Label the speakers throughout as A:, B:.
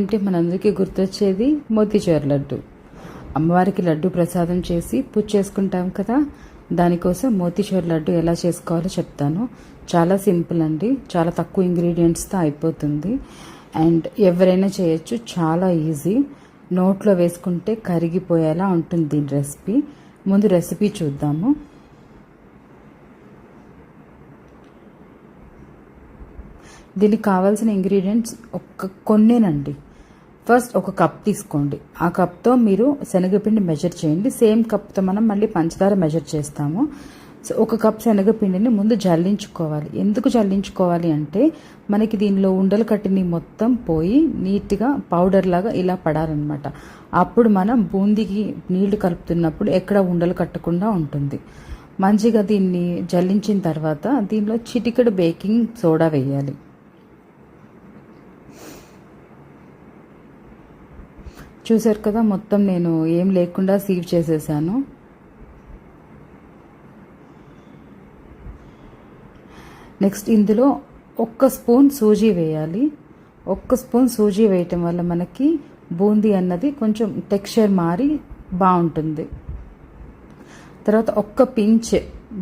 A: అంటే మనందరికీ గుర్తొచ్చేది మోతీచూర్ లడ్డు. అమ్మవారికి లడ్డు ప్రసాదం చేసి పూజ చేసుకుంటాం కదా, దానికోసం మోతీచూర్ లడ్డు ఎలా చేసుకోవాలో చెప్తాను. చాలా సింపుల్ అండి, చాలా తక్కువ ఇంగ్రీడియంట్స్తో అయిపోతుంది అండ్ ఎవరైనా చేయొచ్చు, చాలా ఈజీ. నోట్లో వేసుకుంటే కరిగిపోయేలా ఉంటుంది దీని రెసిపీ. ముందు రెసిపీ చూద్దాము. దీనికి కావాల్సిన ఇంగ్రీడియంట్స్ కొన్నేనండి. ఫస్ట్ ఒక కప్ తీసుకోండి. ఆ కప్తో మీరు శనగపిండి మెజర్ చేయండి. సేమ్ కప్తో మనం మళ్ళీ పంచదార మెజర్ చేస్తాము. సో ఒక కప్ శనగపిండిని ముందు జల్లించుకోవాలి. ఎందుకు జల్లించుకోవాలి అంటే మనకి దీనిలో ఉండలు కట్టిని మొత్తం పోయి నీట్గా పౌడర్ లాగా ఇలా పడాలన్నమాట. అప్పుడు మనం బూందీకి నీళ్లు కలుపుతున్నప్పుడు ఎక్కడ ఉండలు కట్టకుండా ఉంటుంది. మంచిగా దీన్ని జల్లించిన తర్వాత దీనిలో చిటికెడు బేకింగ్ సోడా వేయాలి. చూసారు కదా, మొత్తం నేను ఏం లేకుండా సీవ్ చేసేసాను. నెక్స్ట్ ఇందులో 1 స్పూన్ సూజీ వేయాలి. 1 స్పూన్ సూజీ వేయటం వల్ల మనకి బూందీ అన్నది కొంచెం టెక్స్చర్ మారి బాగుంటుంది. తర్వాత 1 పించ్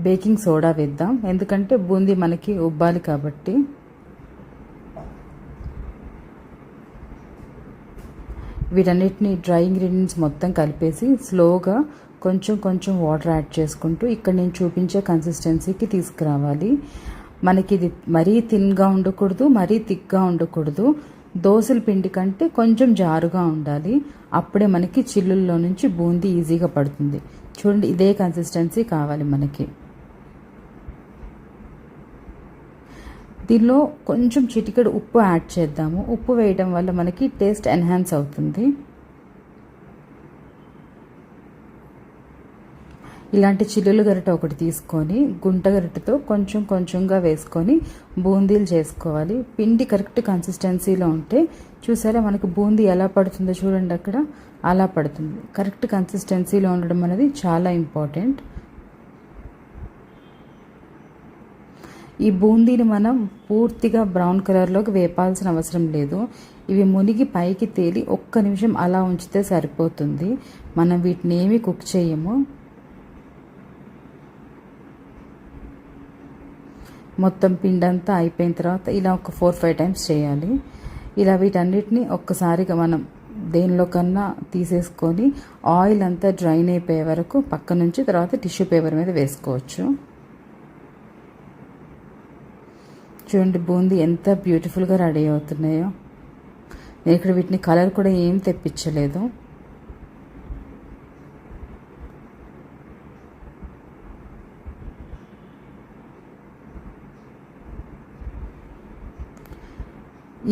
A: బేకింగ్ సోడా వేద్దాం, ఎందుకంటే బూందీ మనకి ఉబ్బాలి కాబట్టి. వీటన్నిటిని డ్రై ఇంగ్రీడియంట్స్ మొత్తం కలిపేసి స్లోగా కొంచెం కొంచెం వాటర్ యాడ్ చేసుకుంటూ ఇక్కడ నేను చూపించే కన్సిస్టెన్సీకి తీసుకురావాలి. మనకి ఇది మరీ థిన్గా ఉండకూడదు, మరీ థిక్గా ఉండకూడదు. దోసల పిండి కంటే కొంచెం జారుగా ఉండాలి. అప్పుడే మనకి చిల్లుల్లో నుంచి బూందీ ఈజీగా పడుతుంది. చూడండి, ఇదే కన్సిస్టెన్సీ కావాలి మనకి. దీనిలో కొంచెం చిటికెడు ఉప్పు యాడ్ చేద్దాము. ఉప్పు వేయడం వల్ల మనకి టేస్ట్ ఎన్హాన్స్ అవుతుంది. ఇలాంటి చిల్లులు గరిట ఒకటి తీసుకొని గుంట గరిటతో కొంచెం కొంచెంగా వేసుకొని బూందీలు చేసుకోవాలి. పిండి కరెక్ట్ కన్సిస్టెన్సీలో ఉంటే చూసారా మనకి బూందీ ఎలా పడుతుందో చూడండి, అక్కడ అలా పడుతుంది. కరెక్ట్ కన్సిస్టెన్సీలో ఉండడం అనేది చాలా ఇంపార్టెంట్. ఈ బూందీని మనం పూర్తిగా బ్రౌన్ కలర్లోకి వేపాల్సిన అవసరం లేదు. ఇవి మునిగి పైకి తేలి 1 నిమిషం అలా ఉంచితే సరిపోతుంది. మనం వీటిని ఏమీ కుక్ చేయము. మొత్తం పిండంతా అయిపోయిన తర్వాత ఇలా ఒక 4-5 టైమ్స్ చేయాలి. ఇలా వీటన్నిటిని ఒక్కసారిగా మనం దేనిలో కన్నా తీసేసుకొని ఆయిల్ అంతా డ్రైన్ అయిపోయే వరకు పక్క నుంచి తర్వాత టిష్యూ పేపర్ మీద వేసుకోవచ్చు. చూడండి బూందీ ఎంత బ్యూటిఫుల్గా రెడీ అవుతున్నాయో. నేను ఇక్కడ వీటిని కలర్ కూడా ఏం తెప్పించలేదు.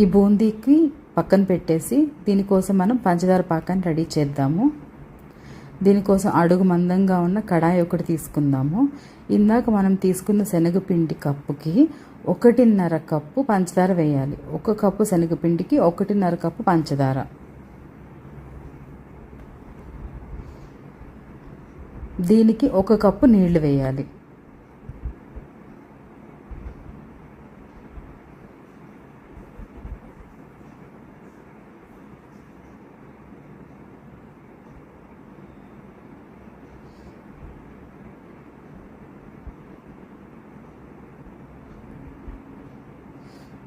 A: ఈ బూందీకి పక్కన పెట్టేసి దీనికోసం మనం పంచదార పాకాన్ని రెడీ చేద్దాము. దీనికోసం అడుగు మందంగా ఉన్న కడాయి ఒకటి తీసుకుందాము. ఇందాక మనం తీసుకున్న శనగపిండి కప్పుకి 1.5 కప్పు పంచదార వేయాలి. 1 కప్పు శనగపిండికి 1.5 కప్పు పంచదార. దీనికి 1 కప్పు నీళ్లు వేయాలి.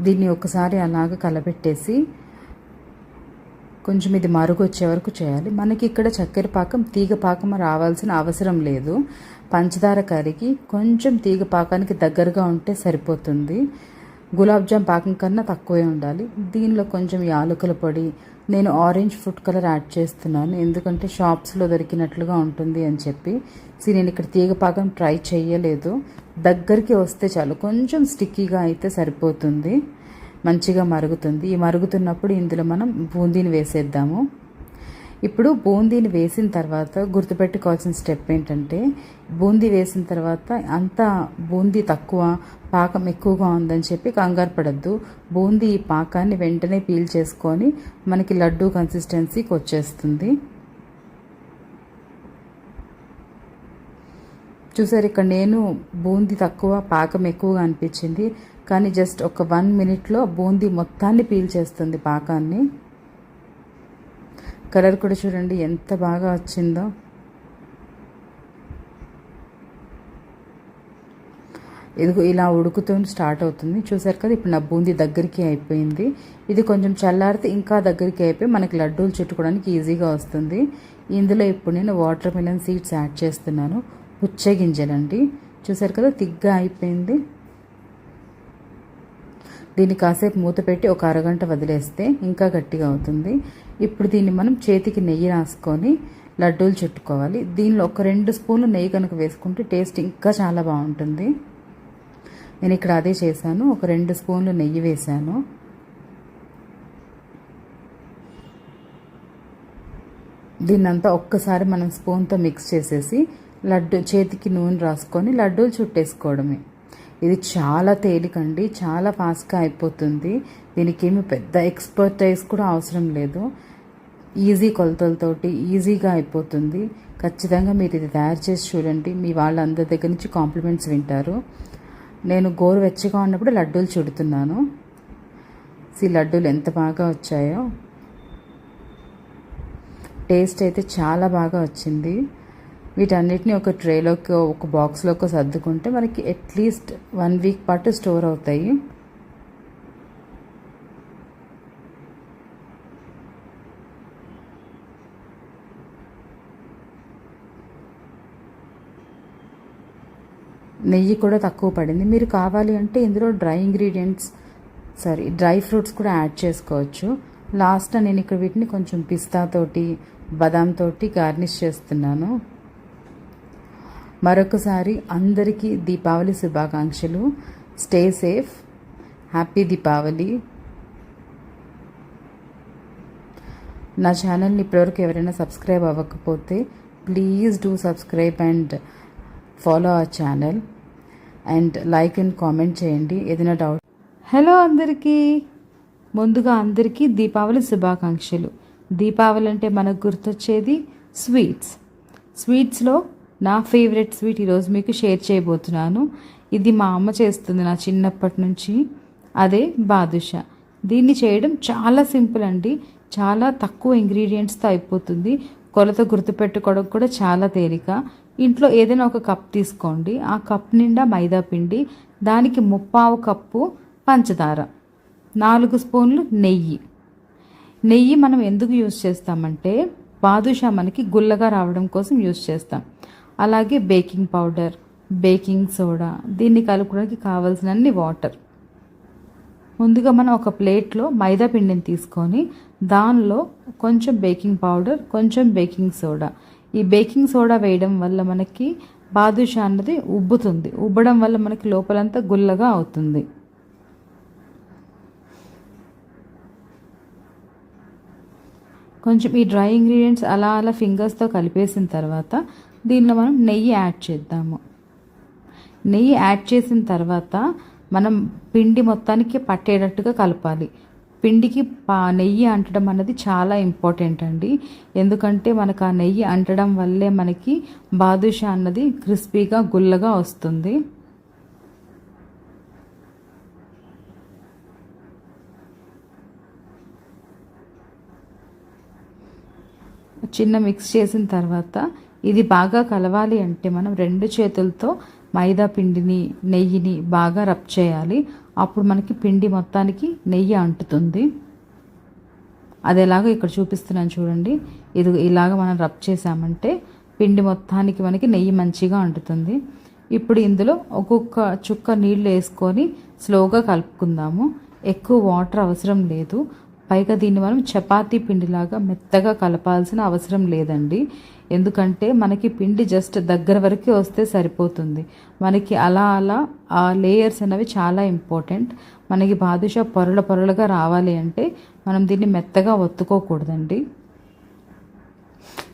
A: దీన్ని ఒకసారి అలాగ కలబెట్టేసి కొంచెం ఇది మరుగు వచ్చే వరకు చేయాలి. మనకి ఇక్కడ చక్కెర పాకం తీగ పాకం రావాల్సిన అవసరం లేదు. పంచదార కరిగి కొంచెం తీగ పాకానికి దగ్గరగా ఉంటే సరిపోతుంది. గులాబ్ జామ్ పాకం కన్నా తక్కువే ఉండాలి. దీనిలో కొంచెం యాలకుల పొడి, నేను ఆరెంజ్ ఫుడ్ కలర్ యాడ్ చేస్తున్నాను ఎందుకంటే షాప్స్లో దొరికినట్లుగా ఉంటుంది అని చెప్పి. నేను ఇక్కడ తీగ పాకం ట్రై చేయలేదు. దగ్గరికి వస్తే చాలు, కొంచెం స్టిక్కీగా అయితే సరిపోతుంది, మంచిగా మరుగుతుంది. ఈ మరుగుతున్నప్పుడు ఇందులో మనం బూందీని వేసేద్దాము. ఇప్పుడు బూందీని వేసిన తర్వాత గుర్తుపెట్టుకోవాల్సిన స్టెప్ ఏంటంటే, బూందీ వేసిన తర్వాత అంతా బూందీ తక్కువ పాకం ఎక్కువగా ఉందని చెప్పి కంగారు పడద్దు. బూందీ ఈ పాకాన్ని వెంటనే పీల్ చేసుకొని మనకి లడ్డు కన్సిస్టెన్సీకి వచ్చేస్తుంది. చూసారు, ఇక్కడ నేను బూందీ తక్కువ పాకం ఎక్కువగా అనిపించింది, కానీ జస్ట్ ఒక 1 మినిట్లో బూందీ మొత్తాన్ని పీల్ చేస్తుంది పాకాన్ని. కలర్ కూడా చూడండి ఎంత బాగా వచ్చిందో. ఇదిగో ఇలా ఉడుకుతూ స్టార్ట్ అవుతుంది. చూసారు కదా, ఇప్పుడు నా బూందీ దగ్గరికి అయిపోయింది. ఇది కొంచెం చల్లారితే ఇంకా దగ్గరికి అయిపోయి మనకి లడ్డూలు చుట్టుకోవడానికి ఈజీగా వస్తుంది. ఇందులో ఇప్పుడు నేను వాటర్ మిలన్ సీడ్స్ యాడ్ చేస్తున్నాను. పుచ్చ గింజలండి. చూసారు కదా, తిగ్గా అయిపోయింది. దీన్ని కాసేపు మూత పెట్టి ఒక అరగంట వదిలేస్తే ఇంకా గట్టిగా అవుతుంది. ఇప్పుడు దీన్ని మనం చేతికి నెయ్యి రాసుకొని లడ్డూలు చుట్టుకోవాలి. దీనిలో ఒక 2 స్పూన్లు నెయ్యి కనుక వేసుకుంటే టేస్ట్ ఇంకా చాలా బాగుంటుంది. నేను ఇక్కడ అదే చేశాను. ఒక 2 స్పూన్లు నెయ్యి వేశాను. దీన్నంతా ఒక్కసారి మనం స్పూన్తో మిక్స్ చేసేసి చేతికి నూనె రాసుకొని లడ్డూలు చుట్టేసుకోవడమే. ఇది చాలా తేలికండి, చాలా ఫాస్ట్గా అయిపోతుంది. దీనికి ఏమి పెద్ద ఎక్స్పర్టైజ్ కూడా అవసరం లేదు. ఈజీ కొలతలతోటి ఈజీగా అయిపోతుంది. ఖచ్చితంగా మీరు ఇది తయారు చేసి చూడండి. మీ వాళ్ళందరి దగ్గర నుంచి కాంప్లిమెంట్స్ వింటారు. నేను గోరువెచ్చగా ఉన్నప్పుడు లడ్డూలు చుడుతున్నాను. ఈ లడ్డూలు ఎంత బాగా వచ్చాయో. టేస్ట్ అయితే చాలా బాగా వచ్చింది. వీటన్నిటిని ఒక ట్రేలోకి ఒక బాక్స్లోకి సర్దుకుంటే మనకి అట్లీస్ట్ 1 వీక్ పాటు స్టోర్ అవుతాయి. నెయ్యి కూడా తక్కువ పడింది. మీరు కావాలి అంటే ఇందులో డ్రై ఫ్రూట్స్ కూడా యాడ్ చేసుకోవచ్చు. లాస్ట్ నేను ఇక్కడ వీటిని కొంచెం పిస్తాతోటి బాదాం తోటి గార్నిష్ చేస్తున్నాను. మరొకసారి అందరికీ దీపావళి శుభాకాంక్షలు. Stay safe. హ్యాపీ దీపావళి. నా ఛానల్ని ఇప్పటివరకు ఎవరైనా సబ్స్క్రైబ్ అవ్వకపోతే please do subscribe and follow our channel and like and comment చేయండి ఏదైనా డౌట్. హలో అందరికీ, ముందుగా అందరికీ దీపావళి శుభాకాంక్షలు. దీపావళి అంటే మనకు గుర్తొచ్చేది స్వీట్స్లో నా ఫేవరెట్ స్వీట్ ఈరోజు మీకు షేర్ చేయబోతున్నాను. ఇది మా అమ్మ చేస్తుంది నా చిన్నప్పటి నుంచి. అదే బాదుషా. దీన్ని చేయడం చాలా సింపుల్ అండి. చాలా తక్కువ ఇంగ్రీడియంట్స్తో అయిపోతుంది. కొలత గుర్తుపెట్టుకోవడం కూడా చాలా తేలిక. ఇంట్లో ఏదైనా ఒక కప్ తీసుకోండి. ఆ కప్ నిండా మైదా పిండి, దానికి 1/4 కప్పు పంచదార, 4 స్పూన్లు నెయ్యి మనం ఎందుకు యూజ్ చేస్తామంటే బాదుషా మనకి గుల్లగా రావడం కోసం యూజ్ చేస్తాం. అలాగే బేకింగ్ పౌడర్, బేకింగ్ సోడా, దీన్ని కలుపుకోవడానికి కావాల్సినన్ని వాటర్. ముందుగా మనం ఒక ప్లేట్లో మైదా పిండిని తీసుకొని దానిలో కొంచెం బేకింగ్ పౌడర్, కొంచెం బేకింగ్ సోడా. ఈ బేకింగ్ సోడా వేయడం వల్ల మనకి బాదుషా అన్నది ఉబ్బుతుంది. ఉబ్బడం వల్ల మనకి లోపలంతా గుల్లగా అవుతుంది. కొంచెం ఈ డ్రై ఇంగ్రీడియంట్స్ అలా ఫింగర్స్తో కలిపేసిన తర్వాత దీనిలో మనం నెయ్యి యాడ్ చేద్దాము. నెయ్యి యాడ్ చేసిన తర్వాత మనం పిండి మొత్తానికి పట్టేటట్టుగా కలపాలి. పిండికి నెయ్యి అంటడం అన్నది చాలా ఇంపార్టెంట్ అండి. ఎందుకంటే మనకు ఆ నెయ్యి అంటడం వల్లే మనకి బాదుషా అన్నది క్రిస్పీగా గుల్లగా వస్తుంది. చిన్న మిక్స్ చేసిన తర్వాత ఇది బాగా కలవాలి అంటే మనం 2 చేతులతో మైదా పిండిని నెయ్యిని బాగా రబ్ చేయాలి. అప్పుడు మనకి పిండి మొత్తానికి నెయ్యి అంటుతుంది. అది ఎలాగో ఇక్కడ చూపిస్తున్నాను చూడండి. ఇది ఇలాగ మనం రబ్ చేసామంటే పిండి మొత్తానికి మనకి నెయ్యి మంచిగా అంటుతుంది. ఇప్పుడు ఇందులో ఒక్కొక్క చుక్క నీళ్ళు వేసుకొని స్లోగా కలుపుకుందాము. ఎక్కువ వాటర్ అవసరం లేదు. పైగా దీన్ని మనం చపాతీ పిండిలాగా మెత్తగా కలపాల్సిన అవసరం లేదండి. ఎందుకంటే మనకి పిండి జస్ట్ దగ్గర వరకే వస్తే సరిపోతుంది. మనకి అలా ఆ లేయర్స్ అనేవి చాలా ఇంపార్టెంట్. మనకి బాదుషా పొరలుగా రావాలి అంటే మనం దీన్ని మెత్తగా ఒత్తుకోకూడదండి.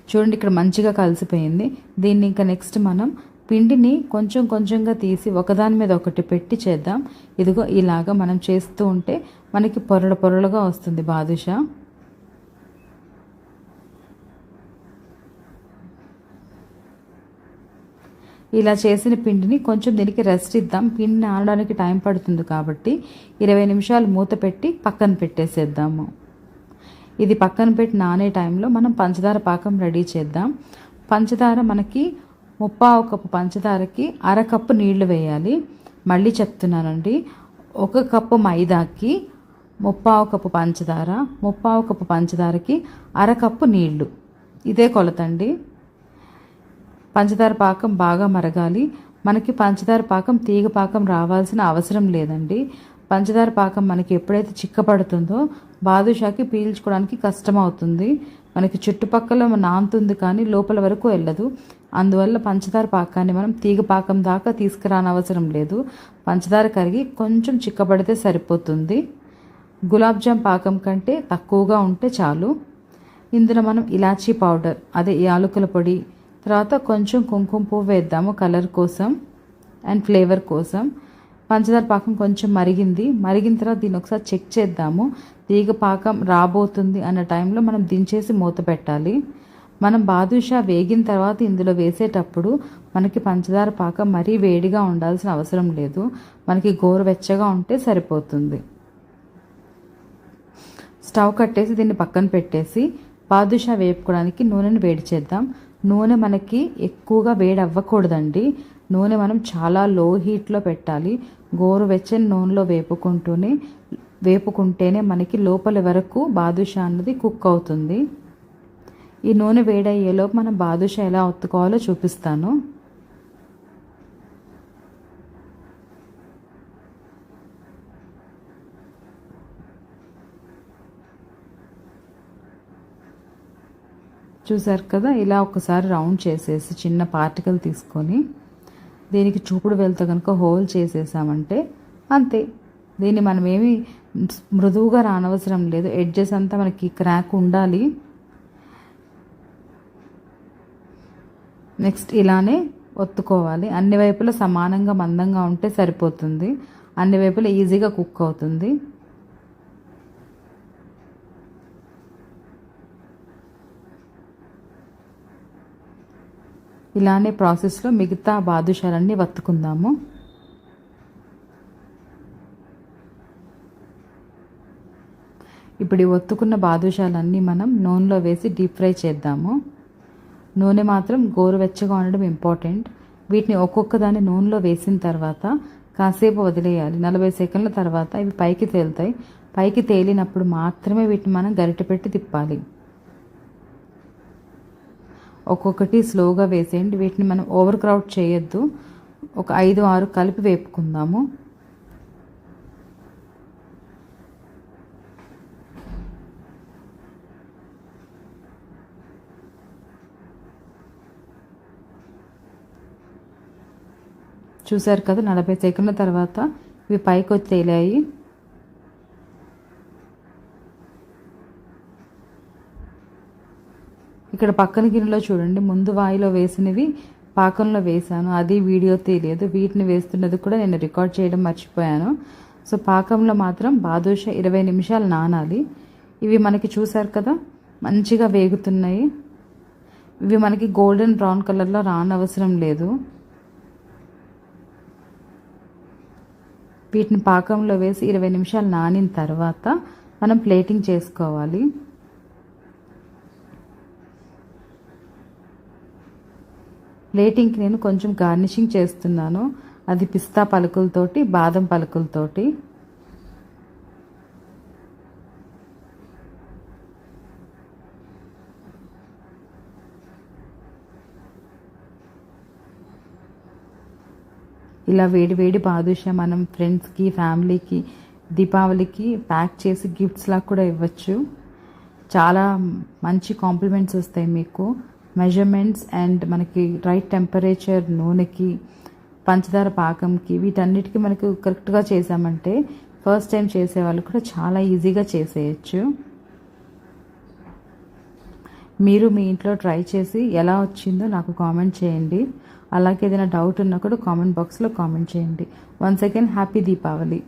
A: చూడండి, ఇక్కడ మంచిగా కలిసిపోయింది. దీన్ని ఇంకా నెక్స్ట్ మనం పిండిని కొంచెంగా తీసి ఒకదాని మీద ఒకటి పెట్టి చేద్దాం. ఇదిగో ఇలాగా మనం చేస్తూ ఉంటే మనకి పొరలుగా వస్తుంది బాదుషా. ఇలా చేసిన పిండిని కొంచెం దీనికి రెస్ట్ ఇద్దాం. పిండిని ఆడడానికి టైం పడుతుంది కాబట్టి 20 నిమిషాలు మూత పెట్టి పక్కన పెట్టేసేద్దాము. ఇది పక్కన పెట్టి నానే టైంలో మనం పంచదార పాకం రెడీ చేద్దాం. పంచదార మనకి 1/4 కప్పు పంచదారకి 1/2 కప్పు నీళ్లు వేయాలి. మళ్ళీ చెప్తున్నానండి, 1 కప్పు మైదాకి 1/4 కప్పు పంచదార, 1/4 కప్పు పంచదారకి 1/2 కప్పు నీళ్లు, ఇదే కొలతండి. పంచదార పాకం బాగా మరగాలి. మనకి పంచదార పాకం తీగ పాకం రావాల్సిన అవసరం లేదండి. పంచదార పాకం మనకి ఎప్పుడైతే చిక్కపడుతుందో బాదుషాకి పీల్చుకోవడానికి కష్టం అవుతుంది. మనకి చుట్టుపక్కల నానుతుంది కానీ లోపల వరకు వెళ్ళదు. అందువల్ల పంచదార పాకాన్ని మనం తీగ పాకం దాకా తీసుకురానవసరం లేదు. పంచదార కరిగి కొంచెం చిక్కబడితే సరిపోతుంది. గులాబ్ జామ్ పాకం కంటే తక్కువగా ఉంటే చాలు. ఇందులో మనం ఇలాచీ పౌడర్, అదే యాలకుల పొడి, తర్వాత కొంచెం కుంకుమ పువ్వు వేద్దాము కలర్ కోసం అండ్ ఫ్లేవర్ కోసం. పంచదార పాకం కొంచెం మరిగిన తర్వాత దీన్ని ఒకసారి చెక్ చేద్దాము. తీగ పాకం రాబోతుంది అన్న టైంలో మనం దించేసి మూత పెట్టాలి. మనం బాదుషా వేగిన తర్వాత ఇందులో వేసేటప్పుడు మనకి పంచదార పాకం మరీ వేడిగా ఉండాల్సిన అవసరం లేదు. మనకి గోరువెచ్చగా ఉంటే సరిపోతుంది. స్టవ్ కట్టేసి దీన్ని పక్కన పెట్టేసి బాదుషా వేపుకోవడానికి నూనెని వేడి చేద్దాం. నూనె మనకి ఎక్కువగా వేడి అవ్వకూడదండి. నూనె మనం చాలా లో హీట్లో పెట్టాలి. గోరువెచ్చని నూనెలో వేపుకుంటేనే మనకి లోపల వరకు బాదుషా అన్నది కుక్ అవుతుంది. ఈ నూనె వేడయ్యేలోపు మనం బాదుషా ఎలా ఒత్తుకోవాలో చూపిస్తాను. చూసారు కదా, ఇలా ఒకసారి రౌండ్ చేసేసి చిన్న పార్టికల్ తీసుకొని దీనికి చూపుడు వేలుతో కనుక హోల్ చేసేసామంటే అంతే. దీన్ని మనం ఏమి మృదువుగా రానవసరం లేదు. ఎడ్జెస్ అంతా మనకి క్రాక్ ఉండాలి. నెక్స్ట్ ఇలానే ఒత్తుకోవాలి. అన్ని వైపులా సమానంగా మందంగా ఉంటే సరిపోతుంది. అన్ని వైపులా ఈజీగా కుక్ అవుతుంది. ఇలానే ప్రాసెస్లో మిగతా బాదుషాలన్నీ వత్తుకుందాము. ఇప్పుడు ఈ ఒత్తుకున్న బాదుషాలన్నీ మనం నూనెలో వేసి డీప్ ఫ్రై చేద్దాము. నూనె మాత్రం గోరువెచ్చగా ఉండడం ఇంపార్టెంట్. వీటిని ఒక్కొక్క దాన్ని నూనెలో వేసిన తర్వాత కాసేపు వదిలేయాలి. 40 సెకండ్ల తర్వాత ఇవి పైకి తేలుతాయి. పైకి తేలినప్పుడు మాత్రమే వీటిని మనం గరిటె పెట్టి తిప్పాలి. ఒక్కొక్కటి స్లోగా వేసేయండి. వీటిని మనం ఓవర్ క్రౌడ్ చేయొద్దు. ఒక 5-6 కలిపి వేపుకుందాము. చూసారు కదా, 40 సెకండ్ల తర్వాత ఇవి పైకి వచ్చి తేలాయి. ఇక్కడ పక్కన గిన్నెలో చూడండి, ముందు వాయిలో వేసినవి పాకంలో వేసాను. అది వీడియో తెలియదు. వీటిని వేస్తున్నది కూడా నేను రికార్డ్ చేయడం మర్చిపోయాను. సో పాకంలో మాత్రం బాదుషా 20 నిమిషాలు నానాలి. ఇవి మనకి చూసారు కదా మంచిగా వేగుతున్నాయి. ఇవి మనకి గోల్డెన్ బ్రౌన్ కలర్లో రానవసరం లేదు. వీటిని పాకంలో వేసి 20 నిమిషాలు నానిన తర్వాత మనం ప్లేటింగ్ చేసుకోవాలి. ప్లేటింగ్కి నేను కొంచెం గార్నిషింగ్ చేస్తున్నాను. అది పిస్తా పలుకులతోటి, బాదం పలుకులతోటి. ఇలా వేడి వేడి బాదుషా మనం ఫ్రెండ్స్కి, ఫ్యామిలీకి, దీపావళికి ప్యాక్ చేసి గిఫ్ట్స్ లాగా కూడా ఇవ్వచ్చు. చాలా మంచి కాంప్లిమెంట్స్ వస్తాయి మీకు. మెజర్మెంట్స్ అండ్ మనకి రైట్ టెంపరేచర్, నూనెకి, పంచదార పాకంకి, వీటన్నిటికీ మనకు కరెక్ట్గా చేసామంటే ఫస్ట్ టైం చేసేవాళ్ళు కూడా చాలా ఈజీగా చేసేయచ్చు. మీరు మీ ఇంట్లో ట్రై చేసి ఎలా వచ్చిందో నాకు కామెంట్ చేయండి. అలాగే ఏదైనా డౌట్ ఉన్నా కూడా కామెంట్ బాక్స్లో కామెంట్ చేయండి. Once again happy Deepavali.